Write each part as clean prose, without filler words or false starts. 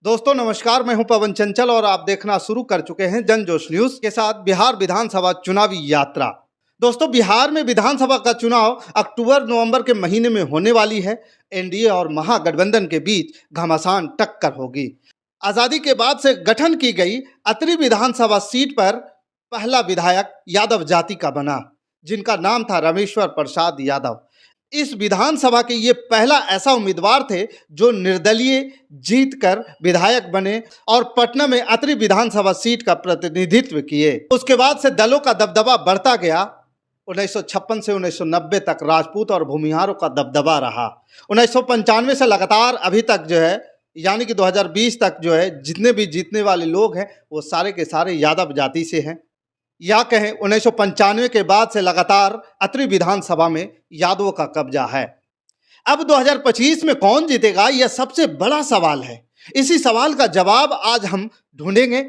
दोस्तों नमस्कार, मैं हूं पवन चंचल और आप देखना शुरू कर चुके हैं जनजोश न्यूज के साथ बिहार विधानसभा चुनावी यात्रा। दोस्तों बिहार में विधानसभा का चुनाव अक्टूबर-नवंबर के महीने में होने वाली है। एनडीए और महागठबंधन के बीच घमासान टक्कर होगी। आजादी के बाद से गठन की गई अत्रि विधानसभा सीट पर पहला विधायक यादव जाति का बना, जिनका नाम था रामेश्वर प्रसाद यादव। इस विधानसभा के ये पहला ऐसा उम्मीदवार थे जो निर्दलीय जीतकर विधायक बने और पटना में अत्रि विधानसभा सीट का प्रतिनिधित्व किए। उसके बाद से दलों का दबदबा बढ़ता गया। 1956 से 1990 तक राजपूत और भूमिहारों का दबदबा रहा। 1995 से लगातार अभी तक जो है, यानी कि 2020 तक जो है, जितने भी जीतने वाले लोग हैं वो सारे के सारे यादव जाति से हैं। या कहें 1995 के बाद से लगातार अत्रि विधानसभा में यादवों का कब्जा है। अब 2025 में कौन जीतेगा, यह सबसे बड़ा सवाल है। इसी सवाल का जवाब आज हम ढूंढेंगे।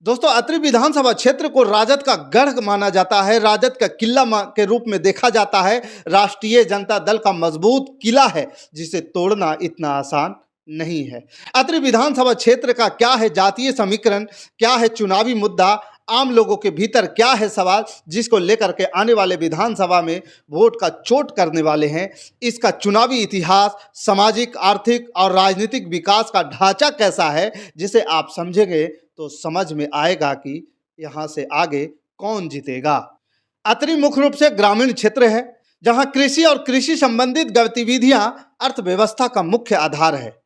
दोस्तों अत्रि विधानसभा क्षेत्र को राजद का गढ़ माना जाता है, राजद का किला के रूप में देखा जाता है। राष्ट्रीय जनता दल का मजबूत किला है जिसे तोड़ना इतना आसान नहीं है। अत्रि विधानसभा क्षेत्र का क्या है जातीय समीकरण, क्या है चुनावी मुद्दा, आम लोगों के भीतर क्या है सवाल जिसको लेकर के आने वाले विधानसभा में वोट का चोट करने वाले हैं, इसका चुनावी इतिहास, सामाजिक, आर्थिक और राजनीतिक विकास का ढांचा कैसा है, जिसे आप समझेंगे तो समझ में आएगा कि यहाँ से आगे कौन जीतेगा। अत्रि मुख्य रूप से ग्रामीण क्षेत्र है जहाँ कृषि और कृषि संबंधित गतिविधियाँ अर्थव्यवस्था का मुख्य आधार है।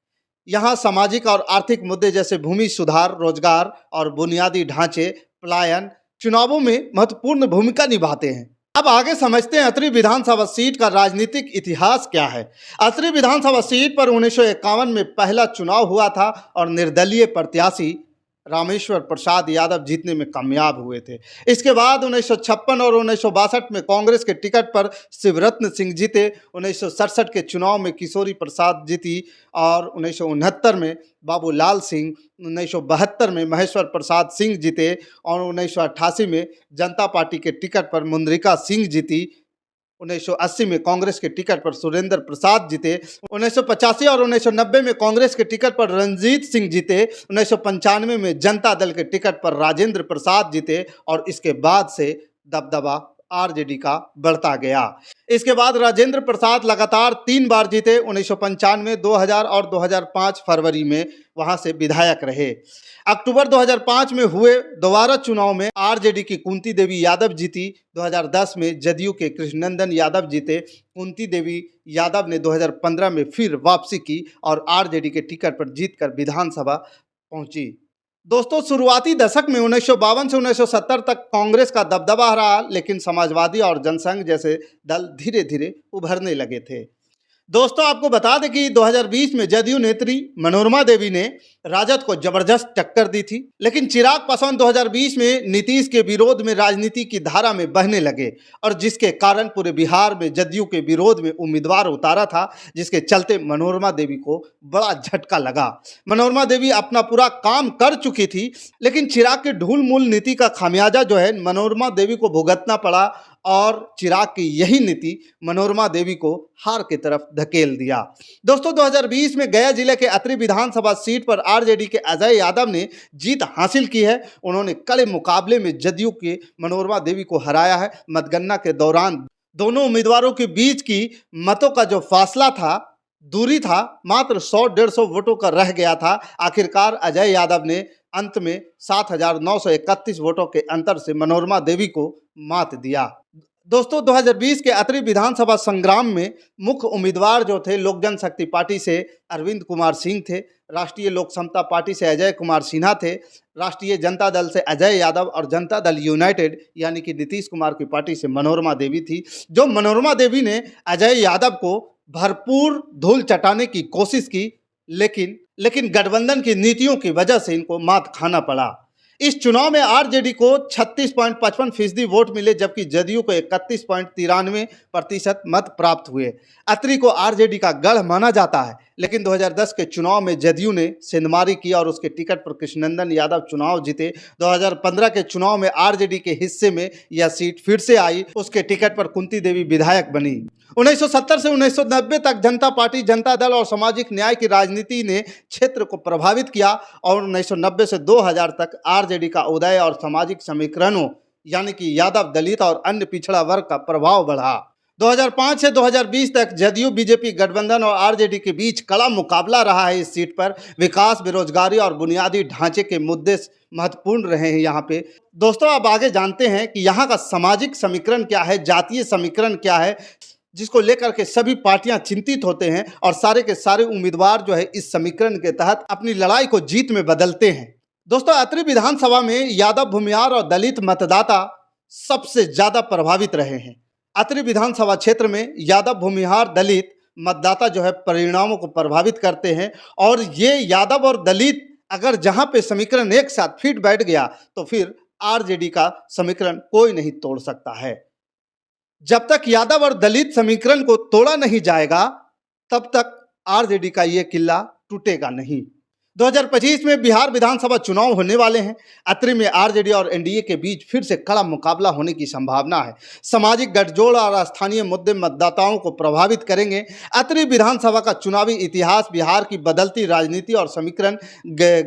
यहाँ सामाजिक और आर्थिक मुद्दे जैसे भूमि सुधार, रोजगार और बुनियादी ढांचे पलायन चुनावों में महत्वपूर्ण भूमिका निभाते हैं। अब आगे समझते हैं अत्रि विधानसभा सीट का राजनीतिक इतिहास क्या है। अत्रि विधानसभा सीट पर 1951 में पहला चुनाव हुआ था और निर्दलीय प्रत्याशी रामेश्वर प्रसाद यादव जीतने में कामयाब हुए थे। इसके बाद 1956 और 1962 में कांग्रेस के टिकट पर शिवरत्न सिंह जीते। 1967 के चुनाव में किशोरी प्रसाद जीती और 1969 में बाबूलाल सिंह, 1972 में महेश्वर प्रसाद सिंह जीते और 1988 में जनता पार्टी के टिकट पर मुंद्रिका सिंह जीती। 1980 में कांग्रेस के टिकट पर सुरेंद्र प्रसाद जीते। 1985 और 1990 में कांग्रेस के टिकट पर रंजीत सिंह जीते। 1995 में जनता दल के टिकट पर राजेंद्र प्रसाद जीते और इसके बाद से दबदबा आरजेडी का बढ़ता गया। इसके बाद राजेंद्र प्रसाद लगातार 3 बार जीते। 1995, 2000 और 2005 फरवरी में वहां से विधायक रहे। अक्टूबर 2005 में हुए दोबारा चुनाव में आरजेडी की कुंती देवी यादव जीती। 2010 में जदयू के कृष्णनंदन यादव जीते। कुंती देवी यादव ने 2015 में फिर वापसी की और आरजेडी के टिकट पर जीतकर विधानसभा पहुंची। दोस्तों शुरुआती दशक में 1952 से 1970 तक कांग्रेस का दबदबा रहा, लेकिन समाजवादी और जनसंघ जैसे दल धीरे धीरे उभरने लगे थे। दोस्तों आपको बता दें कि 2020 में जदयू नेत्री मनोरमा देवी ने राजद को जबरदस्त टक्कर दी थी, लेकिन चिराग पासवान 2020 में नीतीश के विरोध में राजनीति की धारा में बहने लगे और जिसके कारण पूरे बिहार में जदयू के विरोध में उम्मीदवार उतारा था, जिसके चलते मनोरमा देवी को बड़ा झटका लगा। मनोरमा देवी अपना पूरा काम कर चुकी थी, लेकिन चिराग की ढूल मूल नीति का खामियाजा जो है मनोरमा देवी को भुगतना पड़ा और चिराग की यही नीति मनोरमा देवी को हार की तरफ धकेल दिया। दोस्तों 2020 में गया जिले के अत्रि विधानसभा सीट पर आरजेडी के अजय यादव ने जीत हासिल की है। उन्होंने कड़े मुकाबले में जदयू के मनोरमा देवी को हराया है। मतगणना के दौरान दोनों उम्मीदवारों के बीच की मतों का जो फासला था, दूरी था, मात्र 100-150 वोटों का रह गया था। आखिरकार अजय यादव ने अंत में 7,931 वोटों के अंतर से मनोरमा देवी को मात दिया। दोस्तों 2020 के अत्रि विधानसभा संग्राम में मुख्य उम्मीदवार जो थे लोक जनशक्ति पार्टी से अरविंद कुमार सिंह थे, राष्ट्रीय लोक समता पार्टी से अजय कुमार सिन्हा थे, राष्ट्रीय जनता दल से अजय यादव और जनता दल यूनाइटेड यानी कि नीतीश कुमार की पार्टी से मनोरमा देवी थी। जो मनोरमा देवी ने अजय यादव को भरपूर धूल चटाने की कोशिश की, लेकिन गठबंधन की नीतियों की वजह से इनको मात खाना पड़ा। इस चुनाव में आरजेडी को 36.55% वोट मिले, जबकि जदयू को 31.93% मत प्राप्त हुए। अत्रि को आरजेडी का गढ़ माना जाता है। लेकिन 2010 के चुनाव में जदयू ने सेंधमारी किया और उसके टिकट पर कृष्णनंदन यादव चुनाव जीते। 2015 के चुनाव में आरजेडी के हिस्से में यह सीट फिर से आई, उसके टिकट पर कुंती देवी विधायक बनी। 1970 से 1990 तक जनता पार्टी, जनता दल और सामाजिक न्याय की राजनीति ने क्षेत्र को प्रभावित किया और 1990 से 2000 तक आरजेडी का उदय और सामाजिक समीकरणों यानी कि यादव, दलित और अन्य पिछड़ा वर्ग का प्रभाव बढ़ा। 2005 से 2020 तक जदयू बीजेपी गठबंधन और आरजेडी के बीच कड़ा मुकाबला रहा है। इस सीट पर विकास, बेरोजगारी और बुनियादी ढांचे के मुद्दे महत्वपूर्ण रहे हैं। यहाँ पे दोस्तों आप आगे जानते हैं कि यहाँ का सामाजिक समीकरण क्या है, जातीय समीकरण क्या है, जिसको लेकर के सभी पार्टियां चिंतित होते हैं और सारे के सारे उम्मीदवार जो है इस समीकरण के तहत अपनी लड़ाई को जीत में बदलते हैं। दोस्तों अत्रि विधानसभा में यादव, भूमिहार और दलित मतदाता सबसे ज्यादा प्रभावित रहे हैं। अत्रि विधानसभा क्षेत्र में यादव, भूमिहार, दलित मतदाता जो है परिणामों को प्रभावित करते हैं और ये यादव और दलित अगर जहां पे समीकरण एक साथ फिट बैठ गया तो फिर आरजेडी का समीकरण कोई नहीं तोड़ सकता है। जब तक यादव और दलित समीकरण को तोड़ा नहीं जाएगा तब तक आरजेडी का ये किला टूटेगा नहीं। 2025 में बिहार विधानसभा चुनाव होने वाले हैं। अत्रि में आरजेडी और एनडीए के बीच फिर से कड़ा मुकाबला होने की संभावना है। सामाजिक गठजोड़ और स्थानीय मुद्दे मतदाताओं को प्रभावित करेंगे। अत्रि विधानसभा का चुनावी इतिहास बिहार की बदलती राजनीति और समीकरण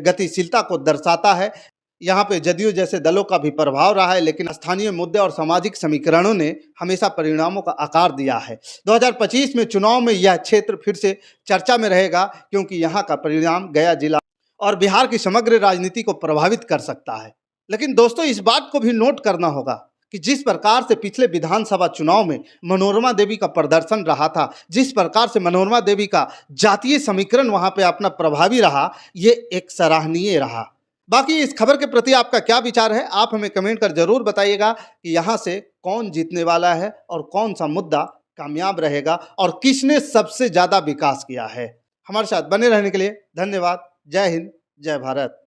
गतिशीलता को दर्शाता है। यहाँ पे जदयू जैसे दलों का भी प्रभाव रहा है, लेकिन स्थानीय मुद्दे और सामाजिक समीकरणों ने हमेशा परिणामों का आकार दिया है। 2025 में चुनाव में यह क्षेत्र फिर से चर्चा में रहेगा क्योंकि यहाँ का परिणाम गया जिला और बिहार की समग्र राजनीति को प्रभावित कर सकता है। लेकिन दोस्तों इस बात को भी नोट करना होगा कि जिस प्रकार से पिछले विधानसभा चुनाव में मनोरमा देवी का प्रदर्शन रहा था, जिस प्रकार से मनोरमा देवी का जातीय समीकरण वहाँ पे अपना प्रभावी रहा, ये एक सराहनीय रहा। बाकी इस खबर के प्रति आपका क्या विचार है, आप हमें कमेंट कर जरूर बताइएगा कि यहाँ से कौन जीतने वाला है और कौन सा मुद्दा कामयाब रहेगा और किसने सबसे ज़्यादा विकास किया है। हमारे साथ बने रहने के लिए धन्यवाद। जय हिंद, जय भारत।